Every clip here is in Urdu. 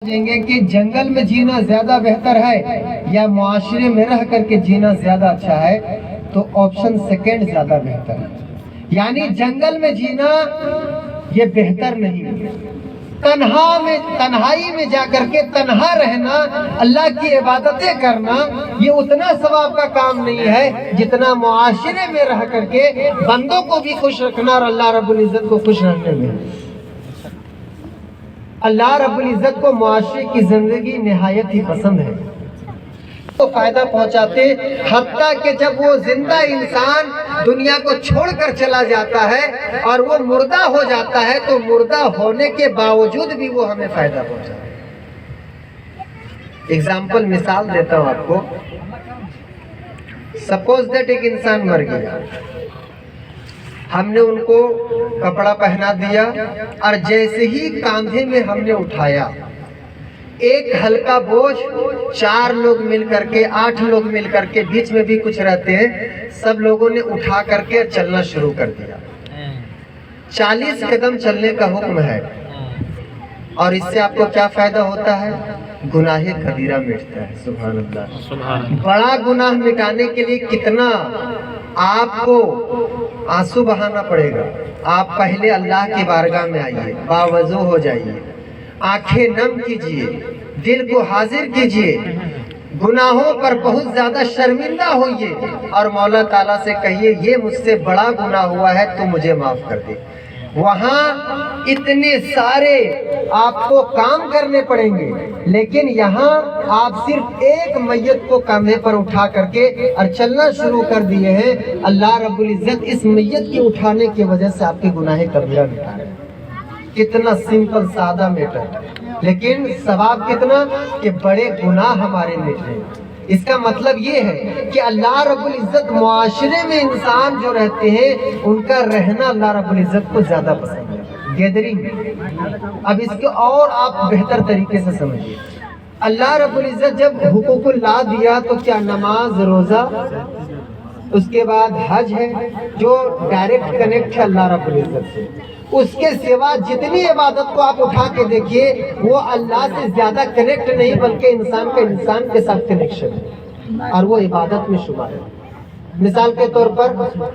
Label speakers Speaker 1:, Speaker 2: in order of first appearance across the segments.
Speaker 1: سمجھیں گے کہ جنگل میں جینا زیادہ بہتر ہے یا معاشرے میں رہ کر کے جینا زیادہ اچھا ہے، تو آپشن سیکنڈ زیادہ بہتر ہے۔ یعنی جنگل میں جینا یہ بہتر نہیں، تنہائی میں جا کر کے تنہا رہنا، اللہ کی عبادتیں کرنا، یہ اتنا ثواب کا کام نہیں ہے جتنا معاشرے میں رہ کر کے بندوں کو بھی خوش رکھنا اور اللہ رب العزت کو خوش رکھنے میں۔ اللہ رب العزت کو معاشرے کی زندگی نہایت ہی پسند ہے، تو فائدہ پہنچاتے، حتیٰ کہ جب وہ زندہ انسان دنیا کو چھوڑ کر چلا جاتا ہے اور وہ مردہ ہو جاتا ہے تو مردہ ہونے کے باوجود بھی وہ ہمیں فائدہ پہنچاتا ہے۔ اگزامپل مثال دیتا ہوں آپ کو۔ سپوز دیٹ ایک انسان مر گیا، ہم نے ان کو کپڑا پہنا دیا اور جیسے ہی کاندھے میں ہم نے اٹھایا، ایک ہلکا بوجھ 4 لوگ مل کر کے 8 لوگ مل کر کے، بیچ میں بھی کچھ رہتے ہیں، سب لوگوں نے اٹھا کر کے چلنا شروع کر دیا۔ 40 قدم چلنے کا حکم ہے، اور اس سے آپ کو کیا فائدہ ہوتا ہے؟ گناہ کبیرہ مٹتا ہے۔ سبحان اللہ۔ بڑا گناہ مٹانے کے لیے کتنا آپ کو آنسو بہانا پڑے گا۔ آپ پہلے اللہ کی بارگاہ میں آئیے، باوضو ہو جائیے، آنکھیں نم کیجئے، دل کو حاضر کیجئے، گناہوں پر بہت زیادہ شرمندہ ہوئیے اور مولا تعالیٰ سے کہیے یہ مجھ سے بڑا گناہ ہوا ہے تو مجھے معاف کر دے۔ وہاں اتنے سارے آپ کو کام کرنے پڑیں گے، لیکن یہاں آپ صرف ایک میت کو کاندھے پر اٹھا کر کے اور چلنا شروع کر دیے ہیں۔ اللہ رب العزت اس میت کے اٹھانے کی وجہ سے آپ کے گناہ کبیرہ مٹا رہے ہیں۔ کتنا سمپل سادہ میٹر، لیکن ثواب کتنا کہ بڑے گناہ ہمارے مٹ رہے ہیں۔ اس کا مطلب یہ ہے کہ اللہ رب العزت معاشرے میں انسان جو رہتے ہیں ان کا رہنا اللہ رب العزت کو زیادہ پسند ہے۔ گیدرنگ، اب اس کو اور آپ بہتر طریقے سے سمجھیے۔ اللہ رب العزت جب حقوق اللہ دیا تو کیا نماز، روزہ، اس کے بعد حج ہے جو ڈائریکٹ کنیکٹ ہے اللہ رب العزت سے۔ اس کے سوا جتنی عبادت کو آپ اٹھا کے دیکھیے وہ اللہ سے زیادہ کنیکٹ نہیں بلکہ انسان کا انسان کے ساتھ کنیکشن ہے، اور وہ عبادت میں شمار ہے۔ مثال کے طور پر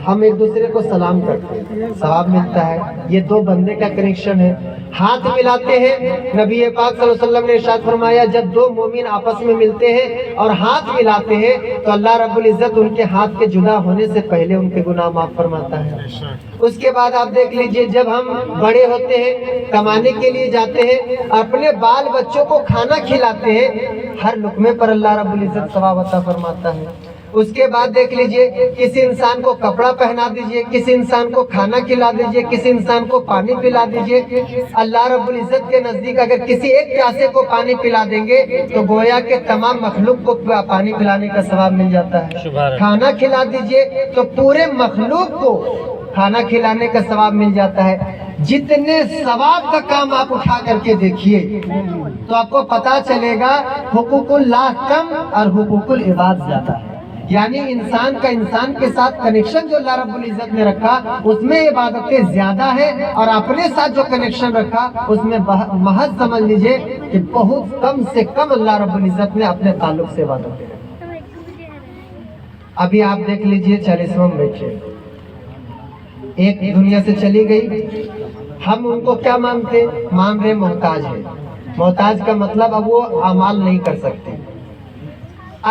Speaker 1: ہم ایک دوسرے کو سلام کرتے ہیں، ثواب ملتا ہے، یہ 2 بندے کا کنیکشن ہے۔ ہاتھ ملاتے ہیں، نبی پاک صلی اللہ علیہ وسلم نے ارشاد فرمایا جب 2 مومن آپس میں ملتے ہیں اور ہاتھ ملاتے ہیں تو اللہ رب العزت ان کے ہاتھ کے جدا ہونے سے پہلے ان کے گناہ معاف فرماتا ہے۔ اس کے بعد آپ دیکھ لیجئے جب ہم بڑے ہوتے ہیں، کمانے کے لیے جاتے ہیں، اپنے بال بچوں کو کھانا کھلاتے ہیں، ہر لقمے پر اللہ رب العزت ثواب عطا فرماتا ہے۔ اس کے بعد دیکھ لیجئے کسی انسان کو کپڑا پہنا دیجئے، کسی انسان کو کھانا کھلا دیجئے، کسی انسان کو پانی پلا دیجئے، اللہ رب العزت کے نزدیک اگر کسی ایک پیاسے کو پانی پلا دیں گے تو گویا کہ تمام مخلوق کو پانی پلانے کا ثواب مل جاتا ہے۔ کھانا کھلا دیجئے تو پورے مخلوق کو کھانا کھلانے کا ثواب مل جاتا ہے۔ جتنے ثواب کا کام آپ اٹھا کر کے دیکھیے تو آپ کو پتا چلے گا حقوق اللہ کم اور حقوق العباد زیادہ ہے۔ یعنی انسان کا انسان کے ساتھ کنیکشن جو اللہ رب العزت نے رکھا اس میں عبادتیں زیادہ ہے، اور اپنے ساتھ جو کنیکشن رکھا اس میں محض سمجھ لیجئے کہ بہت کم سے کم اللہ رب العزت نے اپنے تعلق سے عبادتیں رکھا۔ ابھی آپ دیکھ لیجئے 40واں بیٹھے ایک دنیا سے چلی گئی، ہم ان کو کیا مانتے؟ مان رہے محتاج ہے۔ محتاج کا مطلب اب وہ اعمال نہیں کر سکتے۔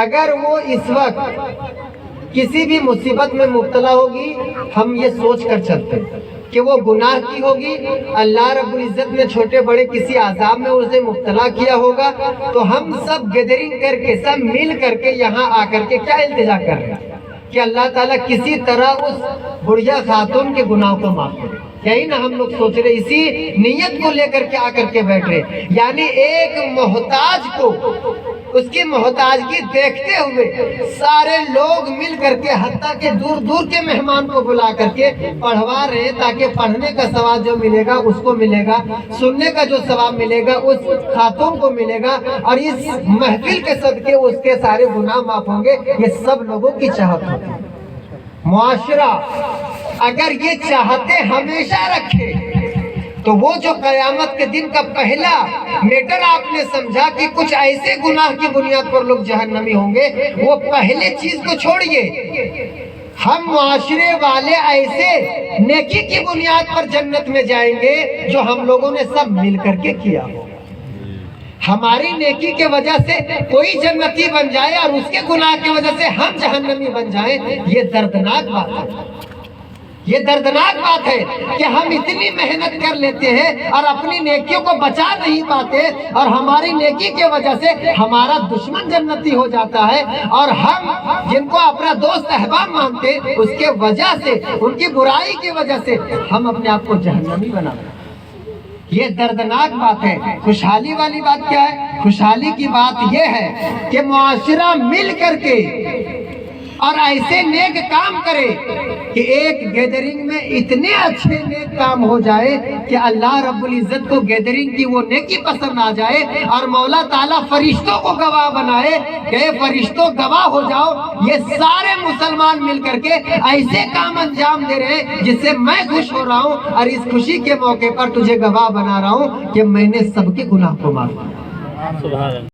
Speaker 1: اگر وہ اس وقت کسی بھی مصیبت میں مبتلا ہوگی ہم یہ سوچ کر چلتے کہ وہ گناہ کی ہوگی، اللہ رب العزت نے چھوٹے بڑے کسی عذاب میں اسے مبتلا کیا ہوگا، تو ہم سب گیدرنگ کر کے سب مل کر کے یہاں آ کر کے کیا التجا کر رہے ہیں کہ اللہ تعالیٰ کسی طرح اس بڑھیا خاتون کے گناہ کو معاف کرے۔ یہی نہ ہم لوگ سوچ رہے، اسی نیت کو لے کر کے آ کر کے بیٹھ رہے، یعنی ایک محتاج کو اس کی محتاجگی دیکھتے ہوئے سارے لوگ مل کر کے حتیٰ کہ دور دور کے مہمان کو بلا کر کے پڑھوا رہے ہیں تاکہ پڑھنے کا ثواب جو ملے گا اس کو ملے گا، سننے کا جو ثواب ملے گا اس خاتون کو ملے گا، اور اس محفل کے صدقے اس کے سارے گناہ معاف ہوں گے۔ یہ سب لوگوں کی چاہت ہوتی ہے۔ معاشرہ اگر یہ چاہتے ہمیشہ رکھے تو وہ جو قیامت کے دن کا پہلا میٹر آپ نے سمجھا کہ کچھ ایسے گناہ کی بنیاد پر لوگ جہنمی ہوں گے، وہ پہلے چیز کو چھوڑیے، ہم معاشرے والے ایسے نیکی کی بنیاد پر جنت میں جائیں گے جو ہم لوگوں نے سب مل کر کے کیا ہو۔ ہماری نیکی کے وجہ سے کوئی جنتی بن جائے اور اس کے گناہ کی وجہ سے ہم جہنمی بن جائیں، یہ دردناک بات ہے۔ یہ دردناک بات ہے کہ ہم اتنی محنت کر لیتے ہیں اور اپنی نیکیوں کو بچا نہیں پاتے، اور ہماری نیکی کی وجہ سے ہمارا دشمن جنتی ہو جاتا ہے، اور ہم جن کو اپنا دوست احباب مانتے اس کے وجہ سے، ان کی برائی کی وجہ سے ہم اپنے آپ کو جہنمی بناتے ہیں۔ یہ دردناک بات ہے۔ خوشحالی والی بات کیا ہے؟ خوشحالی کی بات یہ ہے کہ معاشرہ مل کر کے اور ایسے نیک کام کرے کہ ایک گیدرنگ میں اتنے اچھے نیک کام ہو جائے کہ اللہ رب العزت کو گیدرنگ کی وہ نیکی پسند آ جائے، اور مولا تعالیٰ فرشتوں کو گواہ بنائے کہ اے فرشتوں گواہ ہو جاؤ، یہ سارے مسلمان مل کر کے ایسے کام انجام دے رہے ہیں جس سے میں خوش ہو رہا ہوں، اور اس خوشی کے موقع پر تجھے گواہ بنا رہا ہوں کہ میں نے سب کے گناہ کو معاف کیا۔